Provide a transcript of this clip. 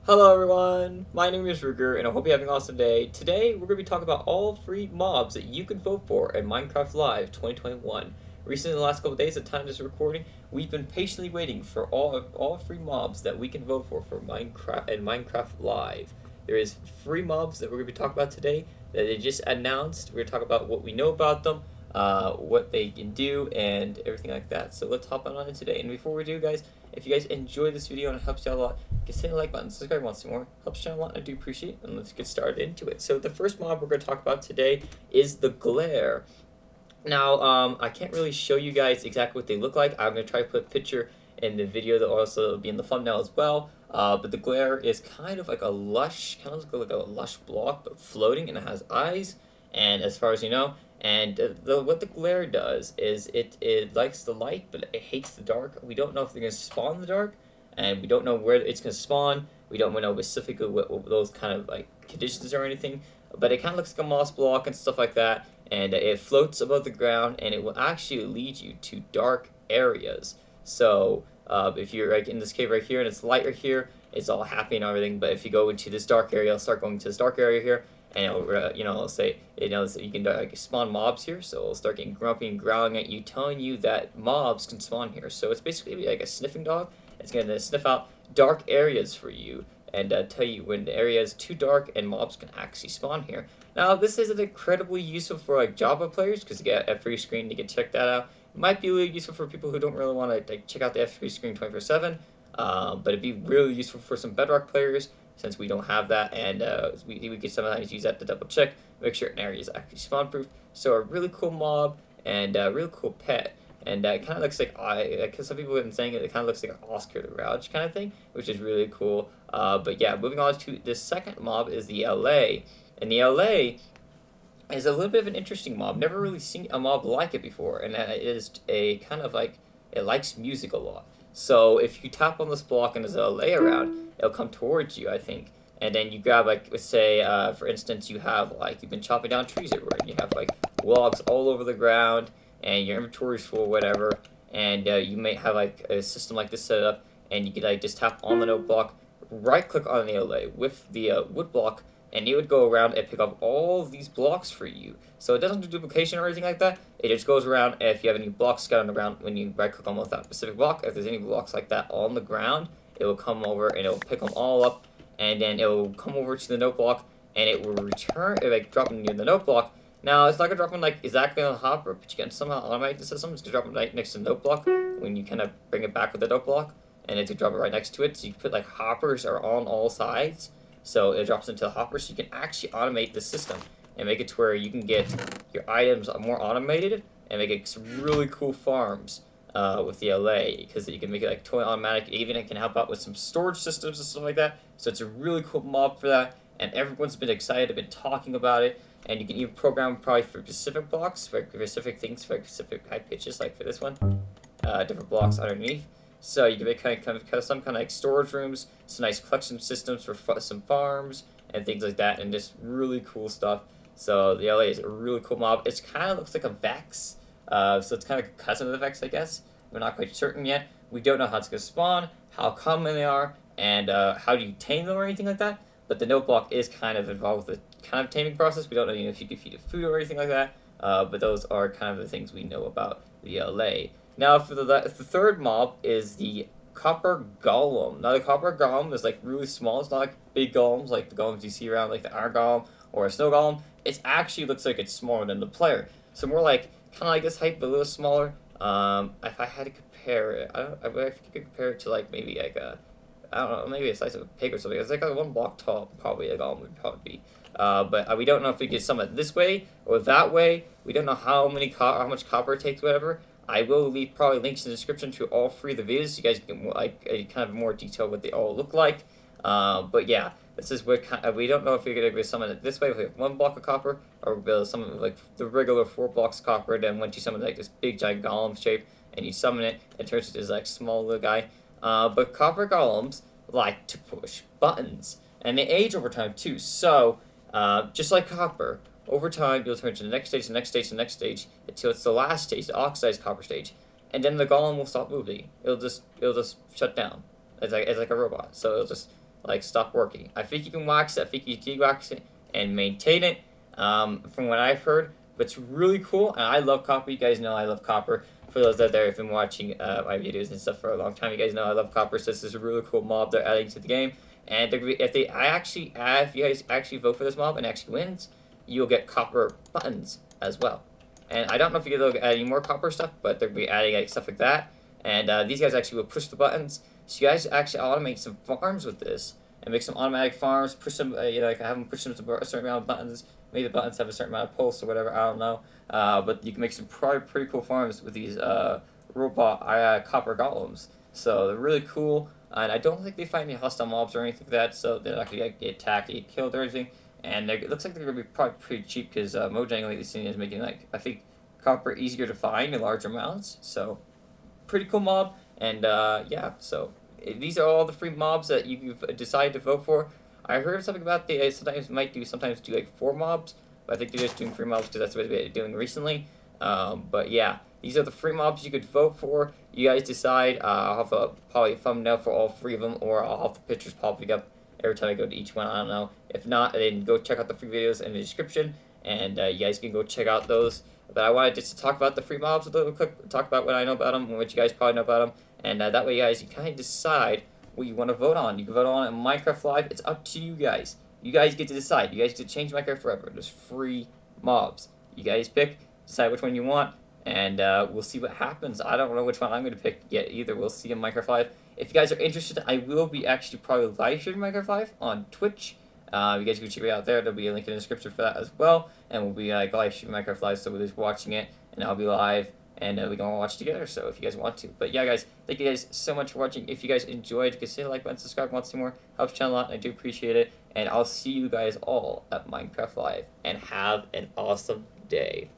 Hello everyone, my name is Ruger and I hope you're having an awesome day. Today we're going to be talking about all free mobs that you can vote for in Minecraft Live 2021. Recently, in the last couple days at the time of this recording, we've been patiently waiting for all free mobs that we can vote for Minecraft and Minecraft Live. There is free mobs that we're going to be talking about today that they just announced. We're going to talk about what we know about them, what they can do, and everything like that. So let's hop on in today. And before we do, guys, if you guys enjoy this video and it helps you out a lot, just hit the like button, subscribe once more, helps the channel a lot, and I do appreciate it. And let's get started into it. So the first mob we're going to talk about today is the Glare. Now, I can't really show you guys exactly what they look like. I'm going to try to put a picture in the video that also be in the thumbnail as well. But the Glare is kind of like a lush, kind of like a lush block, but floating, and it has eyes. And as far as you know, and what the Glare does is it likes the light, but it hates the dark. We don't know if they're going to spawn in the dark, and we don't know where it's going to spawn. We don't know specifically what those kind of like conditions or anything. But it kind of looks like a moss block and stuff like that, and it floats above the ground, and it will actually lead you to dark areas. So if you're like in this cave right here and it's light right here, it's all happy and everything. But if you go into this dark area, I'll start going to this dark area here, and it'll say you can like spawn mobs here. So it'll start getting grumpy and growling at you, telling you that mobs can spawn here. So it's basically like a sniffing dog. It's gonna sniff out dark areas for you and tell you when the area is too dark and mobs can actually spawn here. Now, this isn't incredibly useful for like Java players because you get a free screen. You can check that out. It might be really useful for people who don't really want to like, check out the free screen 24/7. But it'd be really useful for some Bedrock players since we don't have that, and we can sometimes use that to double check, make sure an area is actually spawn proof. So a really cool mob and a really cool pet. And it kind of looks like some people have been saying it kind of looks like an Oscar the Grouch kind of thing, which is really cool. But yeah, moving on to the second mob is the LA. And the LA is a little bit of an interesting mob. Never really seen a mob like it before. And it is a kind of like, it likes music a lot. So if you tap on this block and there's a LA around, it'll come towards you, I think. And then you grab, like, let's say, for instance, you have, like, you've been chopping down trees everywhere. And you have, like, logs all over the ground, and your inventory is full, whatever. And you may have, like, a system like this set up, and you could, like, just tap on the note block, right-click on the LA with the wood block, and it would go around and pick up all of these blocks for you. So it doesn't do duplication or anything like that. It just goes around, and if you have any blocks scattered on the ground, when you right-click on that specific block, if there's any blocks like that on the ground, it will come over and it will pick them all up, and then it will come over to the note block, and it will return, like drop them near the note block. Now, it's not going to drop them like exactly on the hopper, but you can somehow automate the system. It's going to drop them right next to the note block when you kind of bring it back with the note block, and it's going to drop it right next to it. So you can put like hoppers are on all sides, so it drops into the hopper, so you can actually automate the system and make it to where you can get your items more automated and make it some really cool farms with the LA, because you can make it like totally automatic. Even it can help out with some storage systems and stuff like that. So it's a really cool mob for that, and everyone's been excited, been talking about it. And you can even program probably for specific blocks, for specific things, for specific high pitches, like for this one, different blocks underneath. So you can make kind of some kind of like storage rooms, some nice collection systems for some farms and things like that, and just really cool stuff. So the LA is a really cool mob. It kind of looks like a Vex, so it's kind of a cousin of the Vex, I guess. We're not quite certain yet. We don't know how it's going to spawn, how common they are, and how do you tame them or anything like that. But the note block is kind of involved with the kind of taming process. We don't know if you can feed it food or anything like that. But those are kind of the things we know about the LA. Now, for the third mob is the Copper Golem. Now, the Copper Golem is like really small. It's not like big golems like the golems you see around, like the Iron Golem or a Snow Golem. It actually looks like it's smaller than the player. So more like kind of like this height, but a little smaller. If I had to compare it, I could compare it to like maybe like a, I don't know, maybe a size of a pig or something. It's like a 1 block tall, probably a golem would probably be. But we don't know if we get some of it this way or that way. We don't know how much copper it takes, whatever. I will leave probably links in the description to all 3 of the videos so you guys can like kind of more detail what they all look like. But yeah, this is what we don't know if we're gonna summon it this way with like 1 block of copper, or we'll summon like the regular 4 blocks of copper. Then once you summon like this big giant golem shape and you summon it, it turns into this like small little guy. But copper golems like to push buttons, and they age over time too. So just like copper, over time you'll turn to the next stage, the next stage, the next stage, until it's the last stage, the oxidized copper stage, and then the golem will stop moving. It'll just shut down. It's like a robot. So it'll just like stop working. I think you can wax it. I think you can wax it and maintain it. From what I've heard, but it's really cool, and I love copper. You guys know I love copper. For those out there who've been watching my videos and stuff for a long time, you guys know I love copper. So this is a really cool mob they're adding to the game. And they're gonna be, if you guys actually vote for this mob and actually wins, you'll get copper buttons as well. And I don't know if you get any more copper stuff, but they're gonna be adding like stuff like that. And these guys actually will push the buttons. So you guys actually automate some farms with this and make some automatic farms. Push them, like have them push them to a certain amount of buttons. Maybe the buttons have a certain amount of pulse or whatever. I don't know. But you can make some pretty cool farms with these robot copper golems. So they're really cool. And I don't think they fight any hostile mobs or anything like that. So they're not gonna get attacked, get killed or anything. And it looks like they're gonna be probably pretty cheap because Mojang lately seen is making like I think copper easier to find in large amounts. So pretty cool mob. And yeah, so these are all the free mobs that you've decided to vote for. I heard something about they sometimes do like 4 mobs, but I think they're just doing 3 mobs because that's what they're doing recently. But yeah, these are the free mobs you could vote for. You guys decide. I'll have probably a thumbnail for all 3 of them, or I'll have the pictures popping up every time I go to each one. I don't know. If not, then go check out the free videos in the description, and you guys can go check out those. But I wanted just to talk about the free mobs a little quick, talk about what I know about them and what you guys probably know about them, and that way, you guys, you kind of decide what you want to vote on. You can vote on it in Minecraft Live. It's up to you guys. You guys get to decide. You guys get to change Minecraft forever. There's free mobs. You guys pick, decide which one you want, and we'll see what happens. I don't know which one I'm going to pick yet either. We'll see in Minecraft Live. If you guys are interested, I will be actually probably live streaming Minecraft Live on Twitch. You guys can check me out there. There'll be a link in the description for that as well. And we'll be live streaming Minecraft Live, so we're just watching it, and I'll be live. And we can all watch together, so if you guys want to. But yeah, guys, thank you guys so much for watching. If you guys enjoyed, consider like button, subscribe, want to see more. Helps the channel a lot, and I do appreciate it. And I'll see you guys all at Minecraft Live. And have an awesome day.